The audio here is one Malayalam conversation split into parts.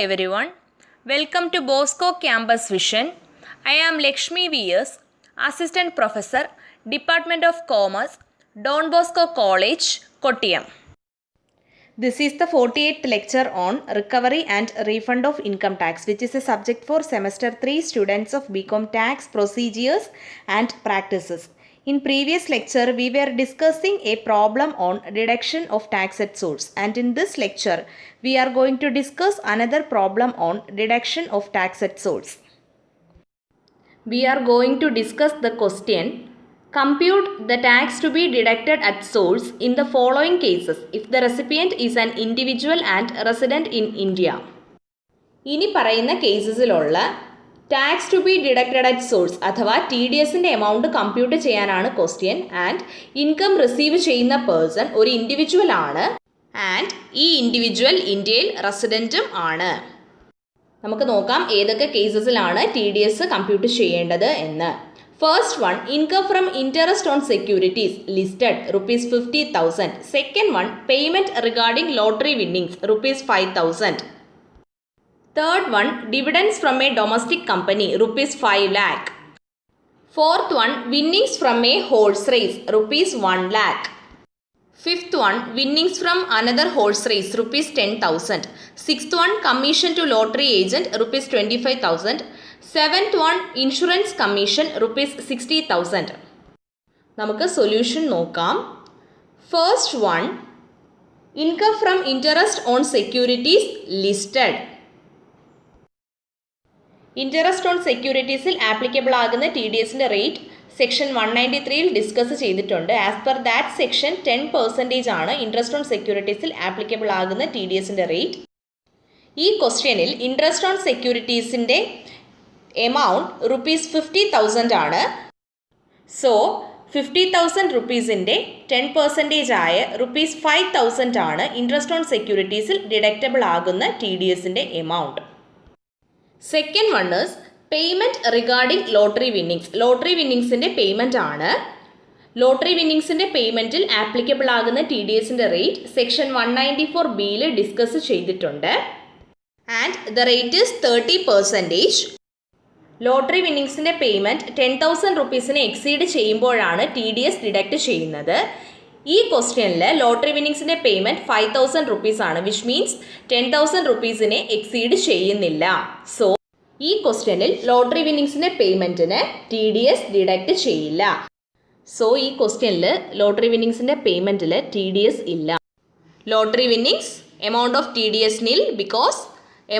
everyone. Welcome to Bosco Campus Vision. I am Lakshmi V.S., Assistant Professor, Department of Commerce, Don Bosco College, Kottayam. This is the 48th lecture on Recovery and Refund of Income Tax, which is a subject for Semester 3 students of BCom Tax Procedures and Practices. In previous lecture, we were discussing a problem on deduction of tax at source, and in this lecture, we are going to discuss another problem on deduction of tax at source. We are going to discuss the question, compute the tax to be deducted at source in the following cases if the recipient is an individual and resident in India. ഇനി പറയുന്ന കേസസിലുള്ള tax to be deducted at source അഥവാ TDSൻ്റെ എമൗണ്ട് കമ്പ്യൂട്ട് ചെയ്യാനാണ് ക്വസ്റ്റ്യൻ. ആൻഡ് ഇൻകം റിസീവ് ചെയ്യുന്ന പേഴ്സൺ ഒരു ഇൻഡിവിജ്വൽ ആണ് ആൻഡ് ഈ ഇൻഡിവിജ്വൽ ഇന്ത്യയിൽ റെസിഡൻറ്റും ആണ്. നമുക്ക് നോക്കാം ഏതൊക്കെ കേസസിലാണ് TDS കമ്പ്യൂട്ട് ചെയ്യേണ്ടത് എന്ന്. First one, income from interest on securities listed ₹50,000. Second one, payment regarding lottery winnings ₹5,000. Third one, dividends from a domestic company, ₹5 lakh. Fourth one, winnings from a horse race, ₹1 lakh. Fifth one, winnings from another horse race, ₹10,000. Sixth one, commission to lottery agent, ₹25,000. Seventh one, insurance commission, ₹60,000. നമുക്ക് സൊല്യൂഷൻ നോക്കാം. First one, income from interest on securities listed. Interest on സെക്യൂരിറ്റീസിൽ ആപ്ലിക്കബിൾ ആകുന്ന TDSൻ്റെ റേറ്റ് സെക്ഷൻ 193 ഡിസ്കസ് ചെയ്തിട്ടുണ്ട്. ആസ് പെർ ദാറ്റ് സെക്ഷൻ 10% ആണ് ഇൻട്രസ്റ്റ് ഓൺ സെക്യൂരിറ്റീസിൽ ആപ്ലിക്കബിൾ ആകുന്ന TDSൻ്റെ റേറ്റ്. ഈ ക്വസ്റ്റ്യനിൽ ഇൻട്രസ്റ്റ് ഓൺ സെക്യൂരിറ്റീസിൻ്റെ എമൗണ്ട് ₹50,000 ആണ്. സോ 50,000 റുപ്പീസിൻ്റെ 10% ആയ ₹5,000 ആണ് ഇൻട്രസ്റ്റ് ഓൺ സെക്യൂരിറ്റീസിൽ ഡിഡക്റ്റബിൾ ആകുന്ന TDSൻ്റെ amount. Second one is payment regarding lottery winnings. Lottery വിന്നിങ്സിൻ്റെ പേയ്മെൻ്റ് ആണ്. ലോട്ടറി വിന്നിങ്സിൻ്റെ പേയ്മെൻറ്റിൽ ആപ്ലിക്കബിൾ ആകുന്ന TDSൻ്റെ റേറ്റ് സെക്ഷൻ 194(b)യിൽ ഡിസ്കസ് ചെയ്തിട്ടുണ്ട്. And the rate is 30%. Lottery വിന്നിങ്സിൻ്റെ പേയ്മെൻറ്റ് 10,000 റുപ്പീസിനെ എക്സീഡ് ചെയ്യുമ്പോഴാണ് TDS ഡിഡക്റ്റ് ചെയ്യുന്നത്. ഈ ക്വസ്റ്റ്യനിൽ ലോട്ടറി വിന്നിങ്സിൻ്റെ പേയ്മെൻറ്റ് 5,000 റുപ്പീസ് ആണ്, വിച്ച് മീൻസ് 10,000 റുപ്പീസിനെ എക്സീഡ് ചെയ്യുന്നില്ല. സോ ഈ ക്വസ്റ്റ്യനിൽ ലോട്ടറി വിന്നിങ്സിൻ്റെ പേയ്മെൻറ്റിന് TDS ഡിഡക്റ്റ് ചെയ്യില്ല. സോ ഈ ക്വസ്റ്റ്യനിൽ ലോട്ടറി വിന്നിങ്സിൻ്റെ പേയ്മെൻറ്റിൽ TDS ഇല്ല. Lottery winnings amount of TDS nil because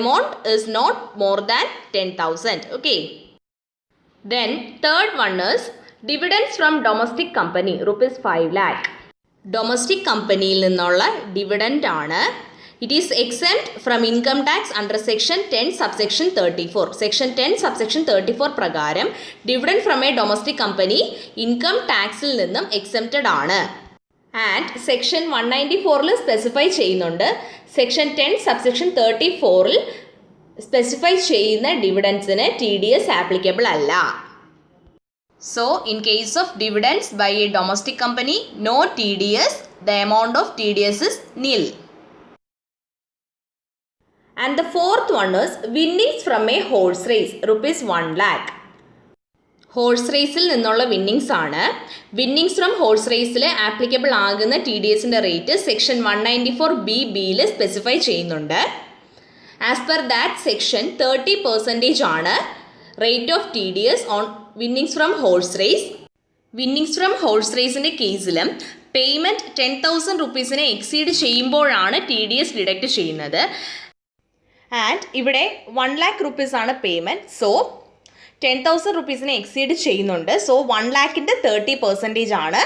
amount is not more than 10,000. Okay. Then third one is dividends from domestic company ₹5 lakh. Domestic കമ്പനിയിൽ നിന്നുള്ള ഡിവിഡൻഡ് ആണ്. It is exempt from income tax under section 10 subsection 34. Section 10 subsection 34 പ്രകാരം dividend from a domestic company income ടാക്സിൽ നിന്നും എക്സെംപ്റ്റഡ് ആണ്. ആൻഡ് സെക്ഷൻ 194 സ്പെസിഫൈ ചെയ്യുന്നുണ്ട്. സെക്ഷൻ 10 സബ്സെക്ഷൻ 34 സ്പെസിഫൈ ചെയ്യുന്ന ഡിവിഡൻസിന് TDS ആപ്ലിക്കബിൾ അല്ല. So, in case of dividends by a domestic company, no TDS, the amount of TDS is nil. And the fourth one is winnings from a horse race, ₹1 lakh. Horse റേസിൽ നിന്നുള്ള വിന്നിങ്സ് ആണ്. വിന്നിങ്സ് ഫ്രം ഹോഴ്സ് റേസിൽ ആപ്ലിക്കബിൾ ആകുന്ന TDSൻ്റെ റേറ്റ് സെക്ഷൻ 194(b)യിൽ സ്പെസിഫൈ ചെയ്യുന്നുണ്ട്. ആസ് പെർ ദാറ്റ് സെക്ഷൻ 30% ആണ് rate of TDS on winnings from horse race. Winnings from horse റേസിൻ്റെ കേസിലും പേയ്മെൻറ്റ് 10,000 റുപ്പീസിനെ എക്സീഡ് ചെയ്യുമ്പോഴാണ് TDS ഡിഡക്റ്റ് ചെയ്യുന്നത്. ആൻഡ് ഇവിടെ 1 lakh റുപ്പീസാണ് പേയ്മെൻറ്റ്. സോ 10,000 റുപ്പീസിനെ എക്സീഡ് ചെയ്യുന്നുണ്ട്. സോ 1 lakhൻ്റെ 30% ആണ്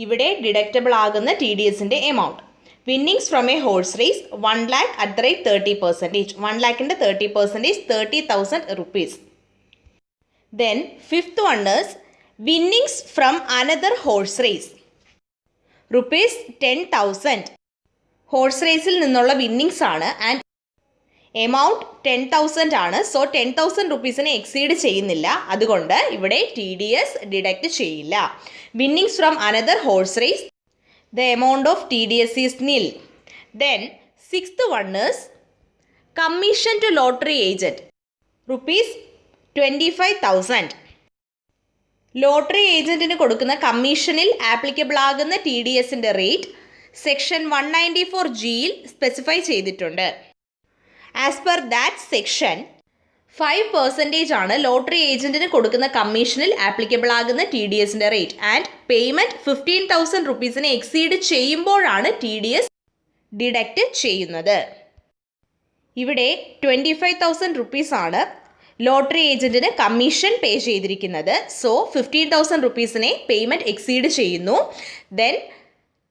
ഇവിടെ ഡിഡക്റ്റബിൾ ആകുന്ന TDSൻ്റെ amount. Winnings from a horse race 1 lakh at the rate 30%. 1 lakhൻ്റെ 30% 30,000 rupees. Then fifth one is winnings from another horse race, ₹10,000. Horse റേസിൽ നിന്നുള്ള വിന്നിങ്സ് ആണ് ആൻഡ് എമൗണ്ട് 10,000 ആണ്. സോ 10,000 റുപ്പീസിനെ എക്സീഡ് ചെയ്യുന്നില്ല. അതുകൊണ്ട് ഇവിടെ TDS ഡിഡക്റ്റ് ചെയ്യില്ല. Winnings from another horse race, the amount of TDS is nil. Then sixth one is commission to lottery agent ₹25,000. Lottery ഏജൻറ്റിന് കൊടുക്കുന്ന കമ്മീഷനിൽ ആപ്ലിക്കബിൾ ആകുന്ന TDSൻ്റെ റേറ്റ് സെക്ഷൻ 194Gയിൽ സ്പെസിഫൈ ചെയ്തിട്ടുണ്ട്. ആസ് പെർ ദാറ്റ് സെക്ഷൻ 5% ആണ് ലോട്ടറി ഏജൻറ്റിന് കൊടുക്കുന്ന കമ്മീഷനിൽ ആപ്ലിക്കബിൾ ആകുന്ന TDSൻ്റെ റേറ്റ്. ആൻഡ് പേയ്മെൻറ്റ് 15,000 റുപ്പീസിനെ എക്സീഡ് ചെയ്യുമ്പോഴാണ് TDS ഡിഡക്റ്റ് ചെയ്യുന്നത്. ഇവിടെ 25,000 റുപ്പീസാണ് ലോട്ടറി ഏജൻറ്റിന് കമ്മീഷൻ പേ ചെയ്തിരിക്കുന്നത്. സോ 15,000 റുപ്പീസിനെ പേയ്മെൻറ്റ് എക്സീഡ് ചെയ്യുന്നു. ദെൻ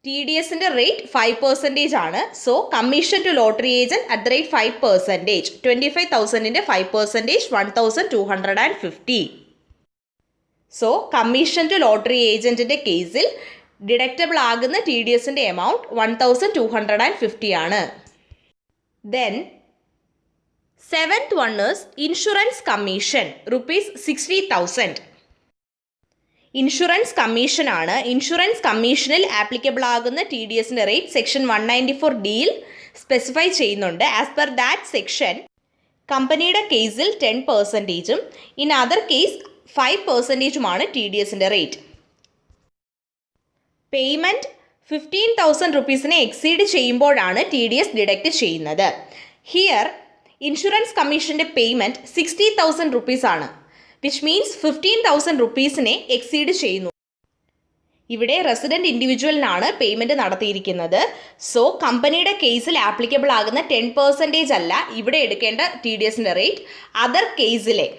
TDSൻ്റെ റേറ്റ് 5% ആണ്. So commission to lottery agent at the rate 5%. 25,000ൻ്റെ 5% 1,250. സോ കമ്മീഷൻ ടു ലോട്ടറി ഏജൻറ്റിൻ്റെ കേസിൽ ഡിഡക്റ്റബിൾ ആകുന്ന TDSൻ്റെ എമൗണ്ട് 1,250 ആണ്. Then seventh one is insurance commission ₹60,000. Insurance കമ്മീഷനാണ്. ഇൻഷുറൻസ് കമ്മീഷനിൽ ആപ്ലിക്കബിൾ ആകുന്ന TDSൻ്റെ റേറ്റ് സെക്ഷൻ 194Dയിൽ സ്പെസിഫൈ ചെയ്യുന്നുണ്ട്. ആസ് പെർ ദാറ്റ് സെക്ഷൻ കമ്പനിയുടെ കേസിൽ 10%, ഇൻ അതർ കേസ് 5%മാണ് TDSൻ്റെ റേറ്റ്. പേയ്മെൻറ്റ് 15,000 റുപ്പീസിനെ എക്സീഡ് ചെയ്യുമ്പോഴാണ് TDS ഡിഡക്റ്റ് ചെയ്യുന്നത്. ഹിയർ ഇൻഷുറൻസ് കമ്മീഷൻ്റെ പേയ്മെൻറ്റ് 60,000 റുപ്പീസാണ്, വിച്ച് മീൻസ് 15,000 റുപ്പീസിനെ എക്സീഡ് ചെയ്യുന്നു. ഇവിടെ റെസിഡൻറ്റ് ഇൻഡിവിജ്വലിനാണ് പേയ്മെൻറ്റ് നടത്തിയിരിക്കുന്നത്. സോ കമ്പനിയുടെ കേസിൽ ആപ്ലിക്കബിൾ ആകുന്ന 10% അല്ല ഇവിടെ എടുക്കേണ്ട TDSൻ്റെ റേറ്റ്. അതർ കേസിലെ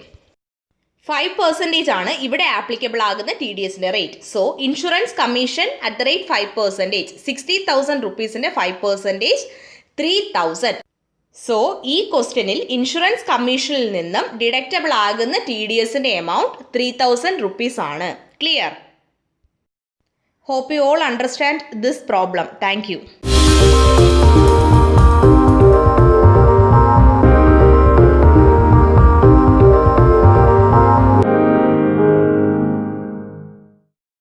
5% ആണ് ഇവിടെ ആപ്ലിക്കബിൾ ആകുന്ന TDSൻ്റെ rate. So insurance commission at the rate 5%. 60,000 റുപ്പീസിൻ്റെ 5% 3,000. സോ ഈ ക്വസ്റ്റ്യനിൽ ഇൻഷുറൻസ് കമ്മീഷനിൽ നിന്നും ഡിഡക്റ്റബിൾ ആകുന്ന TDSൻ്റെ എമൗണ്ട് 3,000 റുപ്പീസ് ആണ്. Clear? Hope you all understand this problem. Thank U.